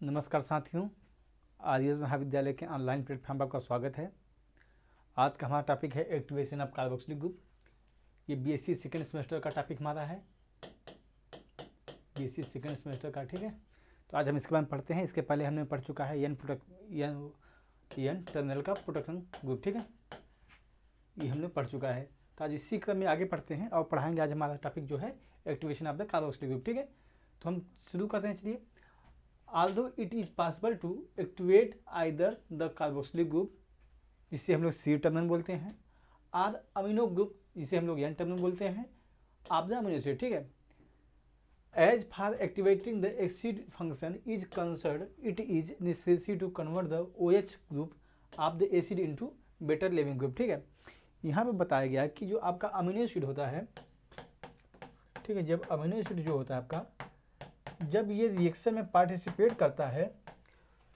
नमस्कार साथियों, आर्यस महाविद्यालय के ऑनलाइन प्लेटफॉर्म पर आपका स्वागत है। आज का हमारा टॉपिक है एक्टिवेशन ऑफ कार्बोक्सिलिक ग्रुप। ये बीएससी सेकेंड सेमेस्टर का टॉपिक हमारा है, बीएससी सेकेंड सेमेस्टर का। ठीक है, तो आज हम इसके बारे में पढ़ते हैं। इसके पहले हमने पढ़ चुका है एन टर्मिनल का प्रोटेक्शन ग्रुप। ठीक है, ये हमने पढ़ चुका है। तो आज इसी क्रम में आगे पढ़ते हैं और पढ़ाएंगे आज हमारा टॉपिक जो है activation of the carboxylic group. ठीक है, तो हम शुरू करते हैं। चलिए, although it is possible to activate either the carboxylic group, जिसे हम लोग सी टर्मिनल बोलते हैं, और अमीनो ग्रुप जिसे हम लोग एन टर्मिनल बोलते हैं, ऑफ द अमीनो एसिड। ठीक है, as for activating the acid function is concern, it is necessary to convert the OH group of the acid into better living group. ठीक है, यहाँ पे बताया गया कि जो आपका अमीनो एसिड होता है, ठीक है, जब अमीनो एसिड जो होता है आपका, जब ये रिएक्शन में पार्टिसिपेट करता है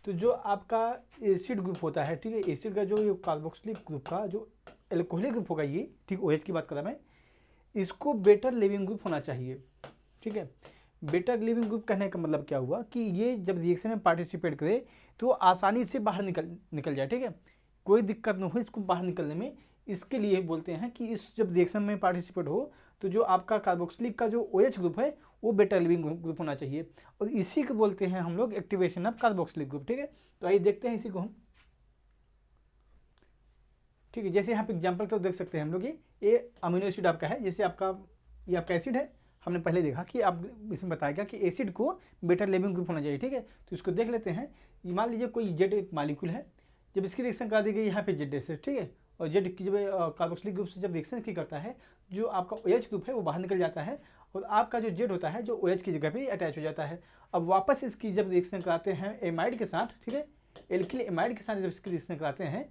तो जो आपका एसिड ग्रुप होता है, ठीक है, एसिड का जो कार्बोक्सिलिक ग्रुप का जो एल्कोहलिक ग्रुप होगा ये, ठीक, OH की बात कर रहा मैं, इसको बेटर लिविंग ग्रुप होना चाहिए। ठीक है, बेटर लिविंग ग्रुप कहने का मतलब क्या हुआ कि ये जब रिएक्शन में पार्टिसिपेट करे तो आसानी से बाहर निकल जाए। ठीक है, कोई दिक्कत न हो इसको बाहर निकलने में। इसके लिए बोलते हैं कि इस जब रिएक्शन में पार्टिसिपेट हो तो जो आपका कार्बोक्सिलिक का जो OH ग्रुप है वो बेटर लिविंग ग्रुप होना चाहिए, और इसी को बोलते हैं हम लोग एक्टिवेशन ऑफ कार्बोक्सिलिक ग्रुप। ठीक है, तो आइए देखते हैं इसी को हम। ठीक है, जैसे यहाँ पे एग्जांपल तो देख सकते हैं हम लोग, ये अमीनो एसिड आपका है, जैसे आपका ये आपका एसिड है। हमने पहले देखा कि आप इसमें बताया गया कि एसिड को बेटर लिविंग ग्रुप होना चाहिए। ठीक है, तो इसको देख लेते हैं। मान लीजिए कोई जेड एक मालिक्यूल है, जब इसकी रिएक्शन करा दी गई यहाँ पे जेड एसिड, ठीक है, और जेड की जब कार्बोक्सिलिक ग्रुप से जब रिएक्शन की करता है, जो आपका OH ग्रुप है वो बाहर निकल जाता है और आपका जो जेड होता है जो OH की जगह पे अटैच हो जाता है। अब वापस इसकी जब रिएक्शन कराते हैं एमाइड के साथ, ठीक है, एल्किल एमाइड के साथ जब इसकी रिएक्शन कराते हैं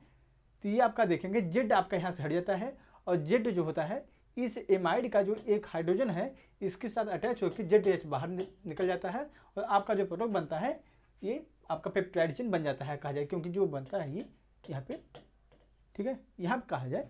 तो ये आपका देखेंगे जेड आपका यहाँ से हट जाता है, और जेड जो होता है इस एमाइड का जो एक हाइड्रोजन है इसके साथ अटैच होकर ZH बाहर निकल जाता है, और आपका जो प्रोडक्ट बनता है ये आपका पेप्टाइड चेन बन जाता है कहा जाए, क्योंकि जो बनता है ये यहाँ पे, ठीक है, यहाँ पे कहा जाए,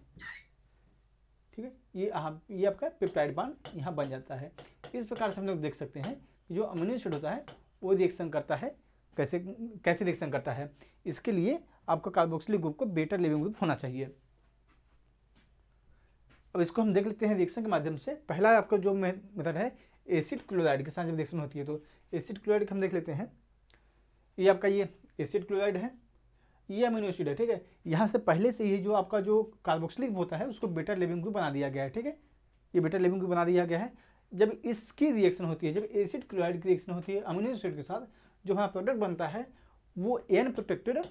ठीक है, ये आपका पेप्टाइड बॉन्ड यहाँ बन जाता है। इस प्रकार से हम लोग देख सकते हैं कि जो अमीनो एसिड होता है वो रिएक्शन करता है, कैसे रिएक्शन करता है। इसके लिए आपका कार्बोक्सिलिक ग्रुप को बेटर लिविंग ग्रुप होना चाहिए। अब इसको हम देख लेते हैं रिएक्शन के माध्यम से। पहला आपका जो मेथड है एसिड क्लोराइड के साथ जब रिएक्शन होती है, तो एसिड क्लोराइड हम देख लेते हैं। ये आपका ये एसिड क्लोराइड है, ये अमीनो एसिड है। ठीक है, यहाँ से पहले से ही जो आपका जो कार्बोक्सिलिक होता है उसको बेटर लिविंग ग्रुप बना दिया गया है। ठीक है, ये बेटर लिविंग ग्रुप बना दिया गया है। जब इसकी रिएक्शन होती है, जब एसिड क्लोराइड की रिएक्शन होती है अमीनो एसिड के साथ, जो हमारा प्रोडक्ट बनता है वो एन प्रोटेक्टेड,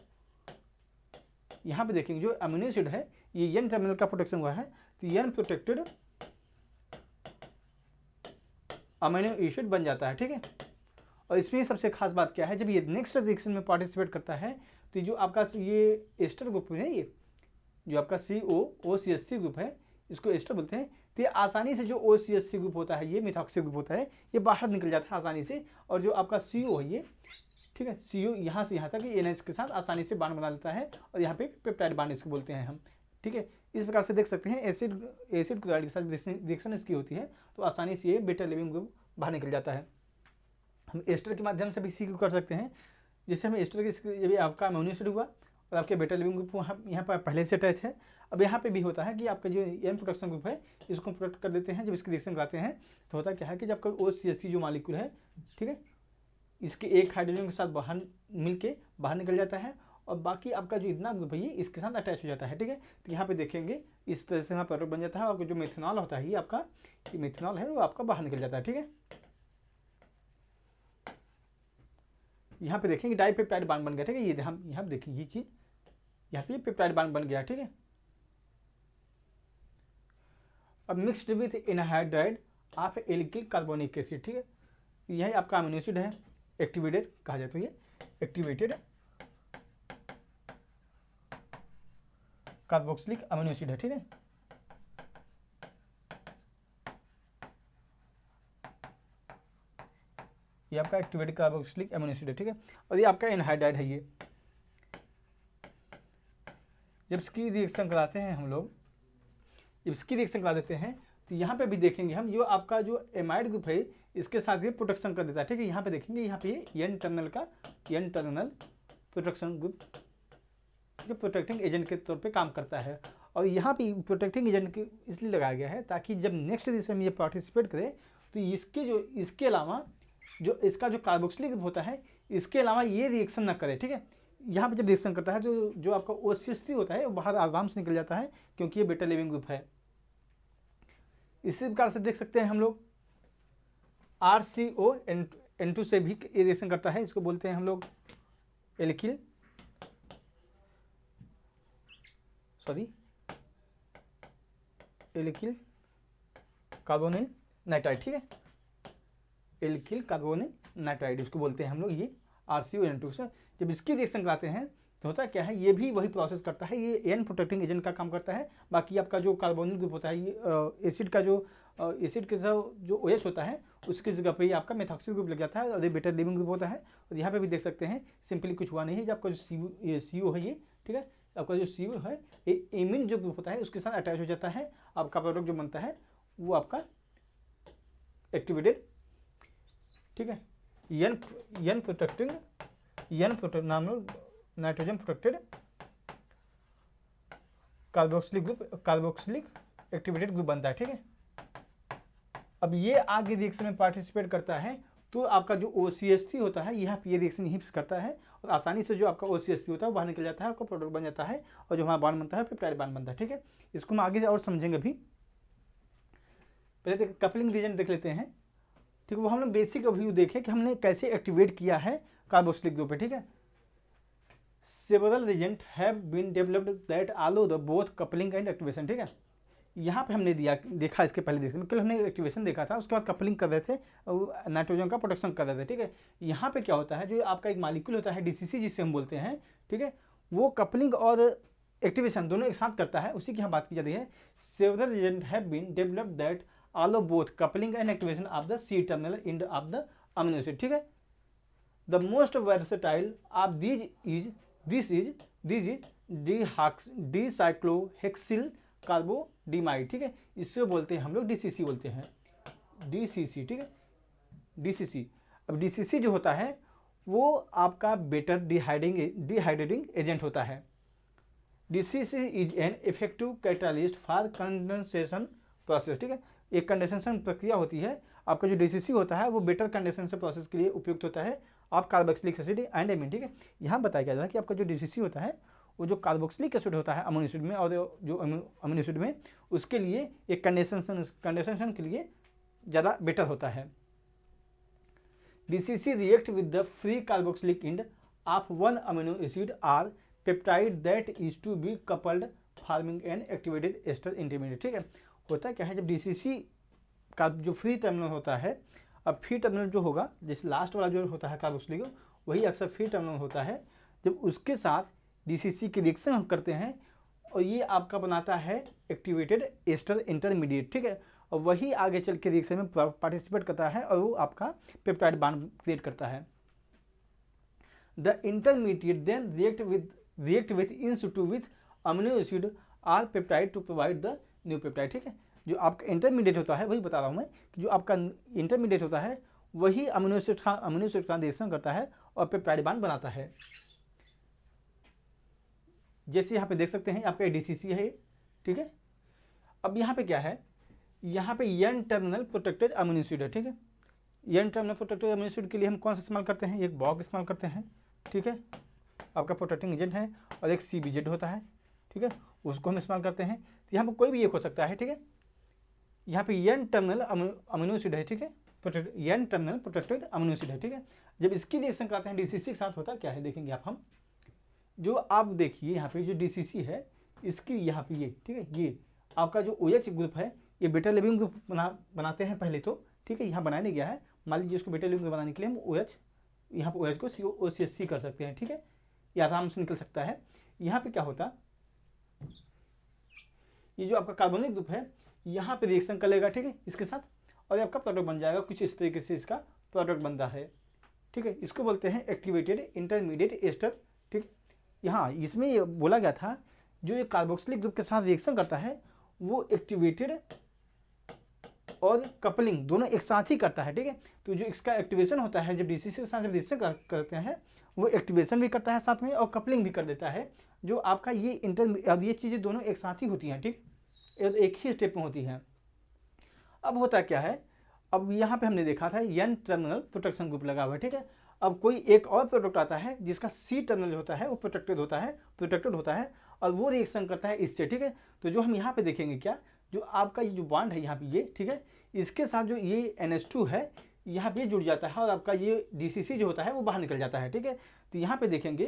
यहाँ पे देखेंगे जो अमीनो एसिड है ये एन टर्मिनल का प्रोटेक्शन हुआ है, तो एन प्रोटेक्टेड अमीनो एसिड बन जाता है। ठीक है, और इसमें सबसे खास बात क्या है, जब ये नेक्स्ट रिएक्शन में पार्टिसिपेट करता है तो जो आपका ये एस्टर ग्रुप है, ये जो आपका COOCH3 ग्रुप है इसको एस्टर बोलते हैं, तो ये आसानी से जो OCH3 ग्रुप होता है, ये मिथॉक्सी ग्रुप होता है, ये बाहर निकल जाता है आसानी से, और जो आपका CO है ये, ठीक है, CO यहाँ से यहाँ तक NH के साथ आसानी से बांड बना लेता है, और यहाँ पे पेप्टाइड बांड इसको बोलते हैं हम। ठीक है, इस प्रकार से देख सकते हैं एसिड क्लोराइड के साथ रिएक्शन इसकी होती है तो आसानी से ये बेटर लिविंग ग्रुप बाहर निकल जाता है। हम एस्टर के माध्यम से भी इसी को कर सकते हैं, जिससे हम एस्टर के जब आपका अमीनो एसिड हुआ और आपके बेटर लिविंग ग्रुप यहाँ पर पहले से अटैच है। अब यहाँ पे भी होता है कि आपका जो एन प्रोटेक्शन ग्रुप है इसको प्रोटेक्ट कर देते हैं। जब इसकी रिएक्शन कराते हैं तो होता क्या है कि जब आपका OCH3 जो मालिक्यूल है, ठीक है, इसके एक हाइड्रोजन के साथ बाहर मिलके बाहर निकल जाता है, और बाकी आपका जो इतना ग्रुप है ये इसके साथ अटैच हो जाता है। ठीक है, तो यहाँ पे देखेंगे इस तरह से यहाँ प्रोडक्ट बन जाता है, और जो मेथनॉल होता है ये आपका मेथनॉल है वो आपका बाहर निकल जाता है। ठीक है, यहाँ पे देखेंगे डाइपेप्टाइड बांड बन गया। ठीक है, ये हम यहाँ देखिए ये चीज यहाँ पे पेप्टाइड बांड बन गया। ठीक है, अब mixed with anhydride of alkyl carbonic acid. ठीक है, यही आपका अमीनो एसिड है, एक्टिवेटेड कहा जाता है, ये एक्टिवेटेड कार्बोक्सिलिक अमीनो एसिड है। ठीक है, ये आपका एक्टिवेटेड कार्बोक्सिलिक अमीनो एसिड है। ठीक है, और ये आपका एनहाइड्राइड है। ये जब इसकी रिएक्शन कराते हैं हम लोग, जब इसकी रिएक्शन करा देते हैं तो यहाँ पे भी देखेंगे हम जो आपका जो एमाइड ग्रुप है इसके साथ ये प्रोटेक्शन कर देता है, ठीक है। यहाँ पे देखेंगे यहाँ पे एन टर्मिनल का एन टर्मिनल प्रोटेक्शन ग्रुप, ठीक है, प्रोटेक्टिंग एजेंट के तौर पे काम करता है। और यहाँ पे प्रोटेक्टिंग एजेंट की इसलिए लगाया गया है ताकि जब नेक्स्ट रिएक्शन में ये पार्टिसिपेट करे तो इसके अलावा जो इसका जो कार्बोक्सिलिक ग्रुप होता है इसके अलावा ये रिएक्शन ना करे, ठीक है। यहाँ पे जब रिएक्शन करता है तो जो आपका OCH3 होता है वो बाहर आराम से निकल जाता है क्योंकि ये बेटा लिविंग ग्रुप है। इसी प्रकार से देख सकते हैं हम लोग RCO N2 से भी ये रिएक्शन करता है, इसको बोलते हैं हम लोग एल्किल कार्बोनिल नाइट्राइड, ठीक है, एल्किल कार्बोनिल नाइट्राइड इसको बोलते हैं हम लोग, ये RCO N2 से जब इसकी रिएक्शन कराते हैं तो होता क्या है, ये भी वही प्रोसेस करता है, ये एन प्रोटेक्टिंग एजेंट का काम करता है। बाकी आपका जो कार्बोनिल ग्रुप होता है ये एसिड का जो एसिड के जो OH होता है उसकी जगह पे ही आपका मेथॉक्सिल ग्रुप लग जाता है और ये बेटा लिविंग ग्रुप होता है। और यहाँ पे भी देख सकते हैं सिंपली कुछ हुआ नहीं है, जब आपका जो CO है ये, ठीक है, आपका जो CO है ये एमिन जो ग्रुप होता है उसके साथ अटैच हो जाता है, आपका प्रोडक्ट जो बनता है वो आपका एक्टिवेटेड, ठीक है, N protecting nitrogen protected carboxylic activated group बनता है, ठीक है। अब ये आगे रिएक्शन में पार्टिसिपेट करता है तो आपका जो OCH3 होता है यहाँ पे ये रिएक्शन यहीं करता है और आसानी से जो आपका OCH3 होता है वो बाहर निकल जाता है, आपका प्रोडक्ट बन जाता है और जो हमारा बॉन्ड बनता है पेप्टाइड बॉन्ड बनता है, ठीक है। इसको हम आगे से और समझेंगे अभी, पहले कपलिंग रीजन देख लेते हैं, ठीक है। वो हमने बेसिक अभी देखे कि हमने कैसे एक्टिवेट किया है कार्बोक्सिलिक ग्रुप पे, ठीक है। Several reagent have been developed that allow the both coupling and activation, ठीक है। यहाँ पे हमने देखा इसके पहले देखते में, कल हमने एक्टिवेशन देखा था, उसके बाद कपलिंग कर रहे थे और नाइट्रोजन का प्रोटेक्शन कर रहे थे, ठीक है। यहाँ पे क्या होता है, जो आपका एक मॉलिक्यूल होता है DCC जिसे हम बोलते हैं, ठीक है, वो कपलिंग और एक्टिवेशन दोनों एक साथ करता है, उसी की यहाँ बात की जा रही है। Several reagent have been developed that allow both coupling and activation of the C terminal and of the amino acid, ठीक है। The most versatile of this is dicyclohexyl carbodiimide, ठीक है, इससे बोलते हैं हम लोग DCC बोलते हैं, DCC, ठीक है, DCC। अब DCC जो होता है वो आपका बेटर डिहाइड्रेटिंग एजेंट होता है। DCC is an effective catalyst for condensation process, ठीक है, एक कंडेंसेशन प्रक्रिया होती है, आपका जो DCC होता है वो बेटर कंडेंसेशन प्रोसेस के लिए उपयुक्त होता है आप कार्बोक्सिलिक एसिड एंड एमीन, ठीक है। यहाँ बताया गया था कि आपका जो DCC होता है वो जो कार्बोक्सिलिक एसिड होता है अमीनो एसिड में और जो अमीनो एसिड में उसके लिए एक कंडेंसेशन के लिए ज़्यादा बेटर होता है। DCC react with the free carboxylic end of one amino acid or peptide that is to be coupled forming an activated ester intermediate, ठीक है। होता क्या है, जब DCC का जो फ्री टर्मिनल होता है, अब फ्री टर्मिनल जो होगा जैसे लास्ट वाला जो होता है कार्बोक्सिलिक वही अक्सर फ्री टर्मिनल होता है, जब उसके साथ DCC की रिएक्शन हम करते हैं और ये आपका बनाता है एक्टिवेटेड एस्टर इंटरमीडिएट, ठीक है, और वही आगे चल के रिएक्शन में पार्टिसिपेट करता है और वो आपका पेप्टाइड बॉन्ड क्रिएट करता है। The intermediate then react with in situ with amino acid or peptide to provide the new peptide, ठीक है। जो आपका इंटरमीडिएट होता है वही बता रहा हूँ मैं कि जो आपका इंटरमीडिएट होता है वही अमीनो एसिड का रिएक्शन करता है और पेप्टाइड बॉन्ड बनाता है। जैसे यहाँ पे देख सकते हैं आपका DCC है, ठीक है। अब यहाँ पे क्या है, यहाँ पे N terminal protected amino acid है, ठीक है। N terminal protected amino acid के लिए हम कौन सा इस्तेमाल करते हैं, एक बॉक इस्तेमाल करते हैं, ठीक है, आपका प्रोटेक्टिंग एजेंट है, और एक CBZ होता है, ठीक है, उसको हम इस्तेमाल करते हैं। तो यहाँ पर कोई भी एक हो सकता है, ठीक है। यहाँ पे एन टर्मिनल अमीनो एसिड है, ठीक है, N terminal protected amino acid है, ठीक है। जब इसकी रिएक्शन करते हैं DCC के साथ होता क्या है देखेंगे हम, जो आप देखिए यहाँ पे जो DCC है इसकी यहाँ पे ये, ठीक है, ये आपका जो OH ग्रुप है ये बेटा लिविंग ग्रुप बनाते हैं पहले तो, ठीक है, यहाँ बनाया नहीं गया है, मान लीजिए इसको बेटा लिविंग ग्रुप बनाने के लिए हम OH यहाँ पे OH को OCH3 कर सकते हैं, ठीक है, ये आराम से निकल सकता है। यहाँ पे क्या होता, ये जो आपका कार्बोनिक ग्रुप है यहाँ पे रिएक्शन कर लेगा, ठीक है, इसके साथ, और आपका प्रोडक्ट बन जाएगा, कुछ इस तरीके से इसका प्रोडक्ट बनता है, ठीक है। इसको बोलते हैं एक्टिवेटेड इंटरमीडिएट एस्टर, ठीक। यहाँ इसमें ये बोला गया था जो ये कार्बोक्सिलिक ग्रुप के साथ रिएक्शन करता है वो एक्टिवेटेड और कपलिंग दोनों एक साथ ही करता है, ठीक है। तो जो इसका एक्टिवेशन होता है जब डीसीसी के साथ जब रिएक्शन करते हैं वो एक्टिवेशन भी करता है साथ में और कपलिंग भी कर देता है। जो आपका ये अब ये चीज़ें दोनों एक साथ ही होती हैं, ठीक, एक ही स्टेप में होती हैं। अब होता क्या है, अब यहाँ पे हमने देखा था एन टर्मिनल प्रोटेक्शन ग्रुप लगा हुआ है, ठीक है। अब कोई एक और प्रोडक्ट आता है जिसका सी टर्मिनल होता है वो प्रोटेक्टेड होता है और वो रिएक्शन करता है इससे, ठीक है। तो जो हम यहाँ पे देखेंगे क्या, जो आपका ये जो बॉन्ड है यहाँ पे ये, ठीक है, इसके साथ जो ये NH2 है यहाँ पे जुड़ जाता है और आपका ये DCC जो होता है वो बाहर निकल जाता है, ठीक है। तो यहाँ पे देखेंगे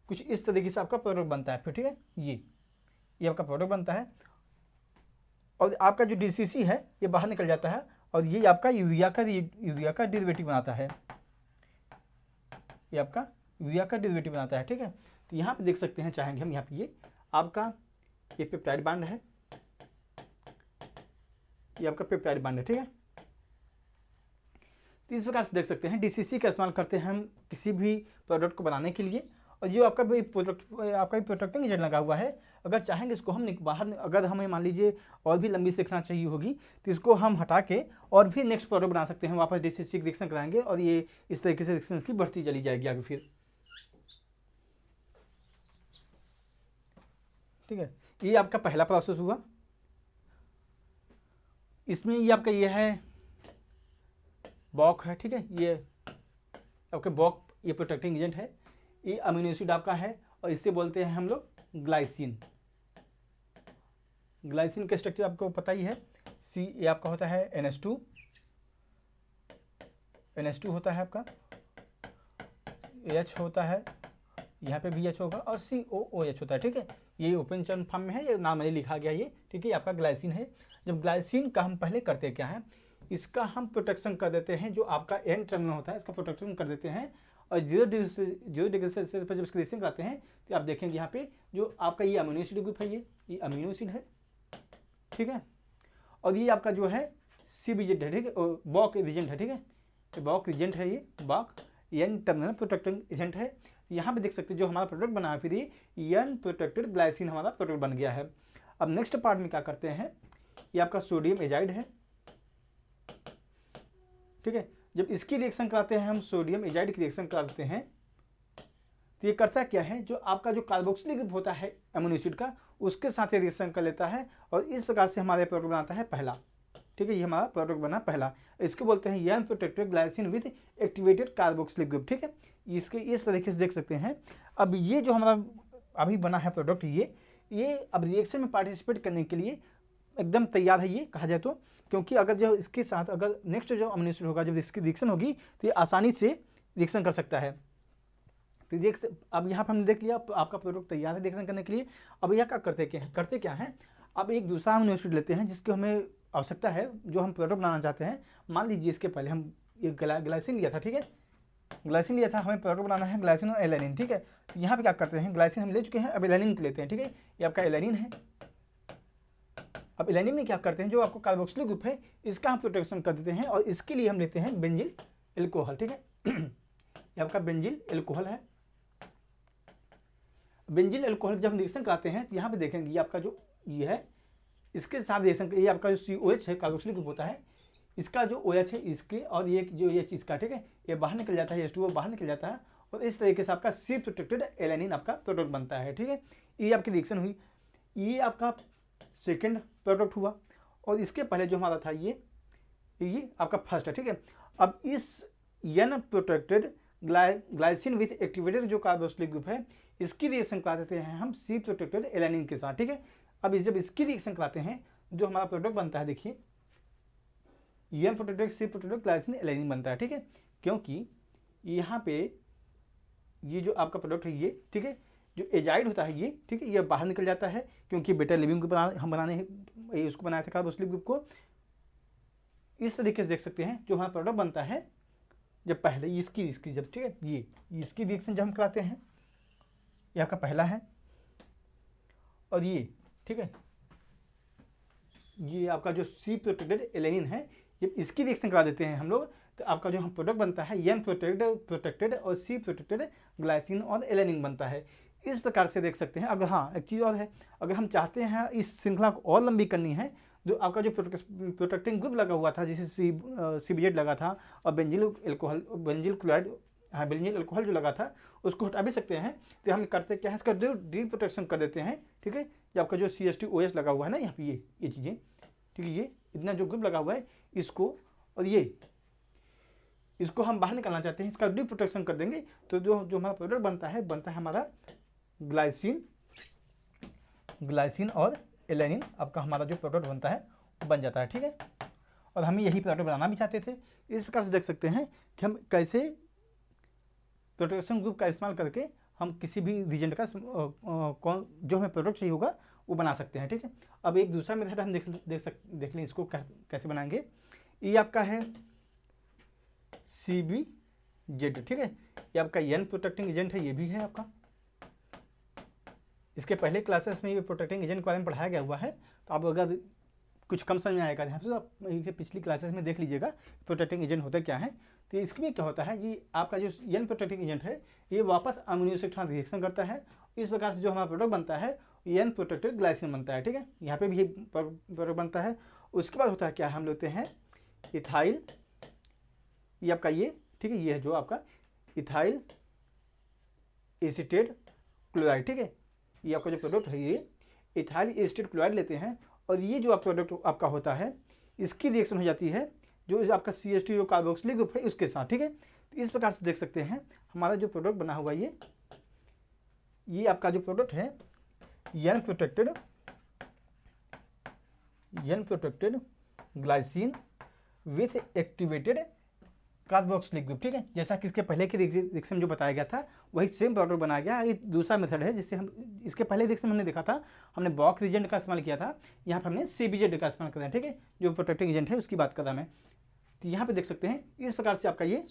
कुछ इस तरीके से आपका प्रोडक्ट बनता है फिर, ठीक है। ये आपका प्रोडक्ट बनता है और आपका जो DCC है ये बाहर निकल जाता है और ये आपका यूरिया का डेरिवेटिव बनाता है, ये आपका यूरिया का डेरिवेटिव बनाता है, ठीक है। तो यहाँ पे देख सकते हैं, चाहेंगे हम यहाँ पे ये आपका ये पेप्टाइड बांड है, ये आपका पेप्टाइड बांड है, ठीक है। तो इस प्रकार से देख सकते हैं DCC का इस्तेमाल करते हैं हम किसी भी प्रोडक्ट को बनाने के लिए। और ये आपका भी प्रोटेक्टिंग एजेंट लगा हुआ है। अगर चाहेंगे इसको हम बाहर, अगर हमें मान लीजिए और भी लंबी सीखना चाहिए होगी तो इसको हम हटा के और भी नेक्स्ट प्रोडक्ट बना सकते हैं, वापस DCC की रिएक्शन कराएंगे और ये इस तरीके से रिएक्शन की बढ़ती चली जाएगी आगे फिर, ठीक है। ये आपका पहला प्रोसेस हुआ। इसमें ये आपका ये है बॉक है, ठीक है, ये आपके बॉक ये प्रोटेक्टिंग एजेंट है। ये अमीनो एसिड आपका है और इससे बोलते हैं हम लोग ग्लाइसिन। ग्लाइसिन का स्ट्रक्चर आपको पता ही है, सी ये आपका होता है NH2 होता है आपका, H होता है, यहाँ पे भी H होगा और COOH होता है, ठीक है। ये ओपन चेन फॉर्म में है, ये नाम नहीं लिखा गया ये, ठीक है। आपका ग्लाइसिन है। जब ग्लाइसिन का हम पहले करते क्या है, इसका हम प्रोटेक्शन कर देते हैं, जो आपका एन टर्मिनल होता है इसका प्रोटेक्शन कर देते हैं और 0 डिग्री सेल्सियस पर जब इसकी रिएक्शन कराते हैं तो आप देखेंगे यहाँ पे जो आपका ये अमीनो एसिड ग्रुप है, ये अमीनो एसिड है, ठीक है। और ये आपका जो है CB है, ठीक है, बॉक एजेंट है, ठीक है। बॉक एजेंट है, ये बॉक एन टर्मिनल प्रोटेक्टिंग एजेंट है। यहाँ पे देख सकते हैं जो हमारा प्रोडक्ट बना है फिर ये एन प्रोटेक्टेड ग्लाइसिन हमारा प्रोडक्ट बन गया है। अब नेक्स्ट पार्ट में क्या करते हैं, ये आपका सोडियम एजाइड है, ठीक है। जब इसकी रिएक्शन कराते हैं हम, सोडियम एजाइड की रिएक्शन कराते हैं तो ये करता क्या है, जो आपका जो कार्बोक्सिलिक ग्रुप होता है अमीनो एसिड का उसके साथ ये रिएक्शन कर लेता है और इस प्रकार से हमारे प्रोडक्ट बनाता है पहला, ठीक है। ये हमारा प्रोडक्ट बना पहला, इसको बोलते हैं N protected glycine with activated carboxylic group, ठीक है। इसके इस तरीके से देख सकते हैं। अब ये जो हमारा अभी बना है प्रोडक्ट, ये अब रिएक्शन में पार्टिसिपेट करने के लिए एकदम तैयार है ये कहा जाए तो, क्योंकि अगर जो इसके साथ अगर नेक्स्ट जो अमीनो एसिड होगा जब इसकी रिएक्शन होगी तो ये आसानी से रिएक्शन कर सकता है। तो अब यहाँ पर हमने देख लिया आपका प्रोडक्ट तैयार है रिएक्शन करने के लिए। अब यह क्या करते क्या है, अब एक दूसरा अमीनो एसिड लेते हैं जिसकी हमें आवश्यकता है, जो हम प्रोडक्ट बनाना चाहते हैं। मान लीजिए इसके पहले हम ये ग्लाइसिन लिया था, ठीक है, ग्लाइसिन लिया था, हमें प्रोडक्ट बनाना है ग्लाइसिन और एलेनिन, ठीक है। तो यहाँ पे क्या करते हैं, ग्लाइसिन हम ले चुके हैं, अब एलेनिन को लेते हैं, ठीक है। ये आपका एलेनिन है। अब एलेनिन में क्या करते हैं, जो आपको कार्बोक्सिलिक ग्रुप है इसका हम प्रोटेक्शन कर देते हैं और इसके लिए हम लेते हैं बेंजिल एल्कोहल, ठीक है। ये आपका बेंजिल एल्कोहल है। बेंजिल एल्कोहल जब हम रिएक्शन कराते हैं तो यहाँ पे देखेंगे ये आपका जो ये है इसके साथ रिएक्शन, ये आपका जो COH है कार्बोक्सिलिक ग्रुप होता है, इसका जो OH है इसके और ये जो ये चीज़ का, ठीक है, ये बाहर निकल जाता है, H2O बाहर निकल जाता है और इस तरीके से आपका C प्रोटेक्टेड एलेनिन आपका प्रोडक्ट बनता है, ठीक है। ये आपकी रिएक्शन हुई, ये आपका सेकेंड प्रोडक्ट हुआ और इसके पहले जो हमारा था ये आपका फर्स्ट है, ठीक है। अब इस N protected glycine with activated जो कार्बोक्सिलिक ग्रुप है इसकी रिएक्शन करा देते हैं हम C प्रोटेक्टेड एलेनिन के साथ, ठीक है। अब जब इसकी रिएक्शन कराते हैं जो हमारा प्रोडक्ट बनता है, देखिए N protected C protected glycine alanine बनता है, ठीक है। क्योंकि यहाँ पे ये जो आपका प्रोडक्ट है ये, ठीक है, जो एजाइड होता है ये, ठीक है, ये बाहर निकल जाता है क्योंकि बेटा लिविंग ग्रुप हम बनाने उसको बनाया था कार्बोक्सिलिक ग्रुप को। इस तरीके से देख सकते हैं जो हमारा प्रोडक्ट बनता है जब पहले इसकी जब, ठीक है, ये इसकी रिएक्शन जब हम कराते हैं, ये आपका पहला है और ये, ठीक है, ये आपका जो C प्रोटेक्टेड एलेनिन है, जब इसकी रिएक्शन करा देते हैं हम लोग तो आपका जो हम प्रोडक्ट बनता है एन प्रोटेक्टेड और C प्रोटेक्टेड ग्लाइसिन और एलेनिन बनता है। इस प्रकार से देख सकते हैं। अगर हाँ एक चीज़ और है, अगर हम चाहते हैं इस श्रृंखला को और लंबी करनी है जो आपका जो प्रोटेक्टिंग ग्रुप लगा हुआ था, जैसे CBZ लगा था और बेंजील क्लोराइड, हाँ बेंजील अल्कोहल जो लगा था उसको हटा भी सकते हैं। तो हम करते क्या है, इसका डी प्रोटेक्शन कर देते हैं, ठीक है। ये आपका जो CH2OH लगा हुआ है ना यहाँ पे, ये चीज़ें, ठीक है, ये इतना जो ग्रुप लगा हुआ है इसको, और इसको हम बाहर निकालना चाहते हैं, इसका डी प्रोटेक्शन कर देंगे। तो जो हमारा प्रोडक्ट बनता है हमारा ग्लाइसिन और एलेनिन, आपका हमारा जो प्रोडक्ट बनता है वो बन जाता है, ठीक है। और हमें यही प्रोडक्ट बनाना भी चाहते थे। इस प्रकार से देख सकते हैं कि हम कैसे प्रोटेक्शन ग्रुप का इस्तेमाल करके हम किसी भी रीजेंट का जो हमें प्रोडक्ट चाहिए होगा वो बना सकते हैं, ठीक है। अब एक दूसरा मेथड हम देख लें, इसको कैसे बनाएंगे। ये आपका है CBZ, ठीक है। ये आपका N प्रोटेक्टिंग एजेंट है, ये भी है आपका। इसके पहले क्लासेस में ये प्रोटेक्टिंग एजेंट के बारे में पढ़ाया गया हुआ है। तो आप अगर कुछ कम समझ में आएगा ध्यान से तो आप इनके पिछली क्लासेस में देख लीजिएगा प्रोटेक्टिंग एजेंट होता क्या है। तो इसमें क्या होता है, ये आपका जो N प्रोटेक्टिंग एजेंट है ये वापस अमीनो एसिड के साथ रिएक्शन करता है। इस प्रकार से जो हमारा प्रोडक्ट बनता है N प्रोटेक्टेड ग्लाइसिन बनता है, ठीक है। यहाँ पे भी ये प्रोडक्ट बनता है। उसके बाद होता है क्या, हम लेते हैं इथाइल, ये आपका ये, ठीक है, ये है जो आपका इथाइल एसीटेट क्लोराइड, ठीक है। ये आपका जो प्रोडक्ट है ये इथाइल एसीटेट क्लोराइड लेते हैं, और ये जो आप प्रोडक्ट आपका होता है इसकी रिएक्शन हो जाती है जो आपका CH2 जो कार्बोक्सिलिक ग्रुप है उसके साथ, ठीक है। तो इस प्रकार से देख सकते हैं हमारा जो प्रोडक्ट बना हुआ ये आपका जो प्रोडक्ट है N protected glycine with activated carboxylic group, ठीक है। जैसा कि इसके पहले की रिएक्शन जो बताया गया था वही सेम प्रोडक्ट बनाया गया। ये दूसरा मेथड है जिससे हम इसके पहले रिएक्शन हमने देखा था, हमने बॉक रीजेंट का इस्तेमाल किया था। यहाँ पर हमने CBZ का इस्तेमाल कर रहे हैं, ठीक है, जो प्रोटेक्टिंग एजेंट है उसकी बात कर रहा मैं। तो यहाँ पे देख सकते हैं इस प्रकार से आपका ये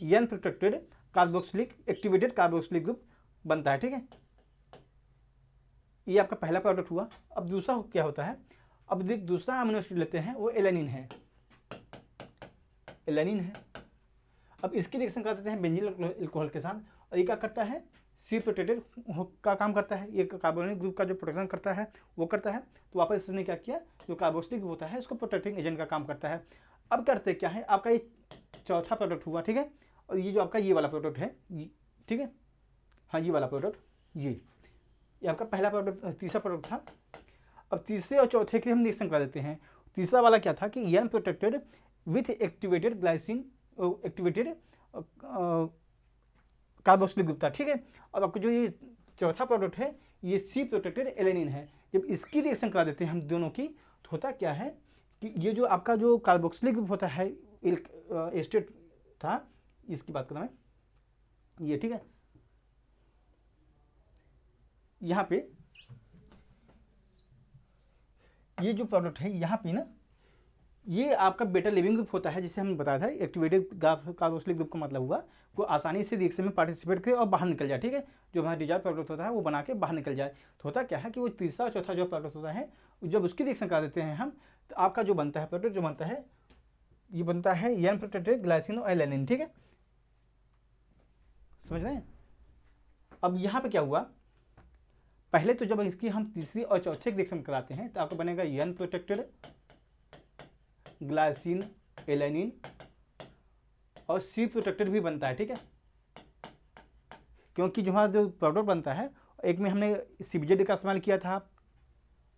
N protected carboxylic activated carboxylic group बनता है, ठीक है। ये आपका पहला प्रोडक्ट हुआ। अब दूसरा क्या होता है, अब दूसरा अमीनो एसिड लेते हैं, वो एलेनिन है। अब इसकी रिएक्शन कर देते हैं बेंजील अल्कोहल के साथ, और ये क्या करता है, C प्रोटेक्टेड का काम करता है, ये कार्बोनिक ग्रुप का जो प्रोटेक्शन करता है वो करता है। तो वापस इसने क्या किया, जो कार्बोक्सिलिक ग्रुप होता है इसको प्रोटेक्टिंग एजेंट का काम करता है। अब करते क्या है, आपका ये चौथा प्रोडक्ट हुआ, ठीक है। और ये जो आपका ये वाला प्रोडक्ट है, ठीक है, हाँ ये वाला प्रोडक्ट, ये आपका पहला प्रोडक्ट, तीसरा प्रोडक्ट था। अब तीसरे और चौथे के हम रिएक्शन कर देते हैं। तीसरा वाला क्या था कि N protected with activated glycine activated carboxylic group था, ठीक है। और आपको जो ये चौथा प्रोडक्ट है ये C प्रोटेक्टेड एलेनिन है। जब इसकी रिएक्शन करा देते हैं हम दोनों की, तो होता क्या है कि ये जो आपका जो कार्बोक्सिलिक ग्रुप होता है एस्टेट था, इसकी बात कर रहा मैं, ये, ठीक है। यहाँ पे ये जो प्रोडक्ट है यहाँ पे ना, ये आपका बेटा लिविंग ग्रुप होता है, जिसे हम बताया था एक्टिवेटेड कार्बोक्सिलिक ग्रुप का मतलब हुआ वो आसानी से रिएक्शन में पार्टिसिपेट करे और बाहर निकल जाए, ठीक है। जो हमारा डिजायर प्रोडक्ट होता है वो बना के बाहर निकल जाए। तो होता क्या है कि वो तीसरा और चौथा जो प्रोडक्ट होता है जब उसकी रिएक्शन करा देते हैं हम, तो आपका जो बनता है प्रोडक्ट जो बनता है ये बनता है N प्रोटेक्टेड ग्लाइसिन और एलेनिन, ठीक है, समझ रहे हैं। अब यहाँ पे क्या हुआ, पहले तो जब इसकी हम तीसरी और चौथे रिएक्शन कराते हैं तो आपको बनेगा N प्रोटेक्टेड ग्लाइसिन एलेनिन, और C प्रोटेक्टेड भी बनता है, ठीक है। क्योंकि जो हमारा जो प्रोडक्ट बनता है, एक में हमने CBZ का इस्तेमाल किया था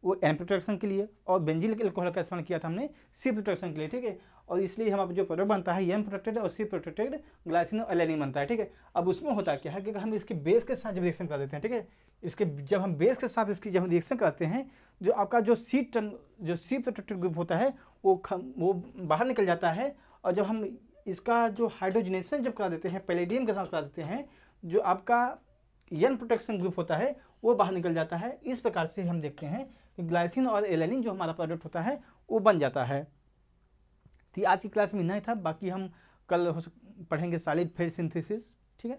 वो N प्रोटेक्शन के लिए, और बेंजील अल्कोहल का इस्तेमाल किया था हमने C प्रोटेक्शन के लिए, ठीक है। और इसलिए हमारा जो प्रोडक्ट बनता है N प्रोटेक्टेड और C प्रोटेक्टेड ग्लाइसिन और एलेनिन बनता है, ठीक है। अब उसमें होता क्या है कि हम इसके बेस के साथ जब रिएक्शन कर देते हैं, ठीक है, इसके जब हम बेस के साथ इसकी जब हम रिएक्शन करते हैं, जो आपका जो C प्रोटेक्टेड ग्रुप होता है वो बाहर निकल जाता है। और जब हम इसका जो हाइड्रोजनेशन जब करा देते हैं पैलेडियम के साथ करा देते हैं, जो आपका N प्रोटेक्शन ग्रुप होता है वो बाहर निकल जाता है। इस प्रकार से हम देखते हैं कि ग्लाइसिन और एलेनिन जो हमारा प्रोडक्ट होता है वो बन जाता है। तो आज की क्लास में इतना ही था, बाकी हम कल पढ़ेंगे सॉलिड फेज सिंथेसिस, ठीक है।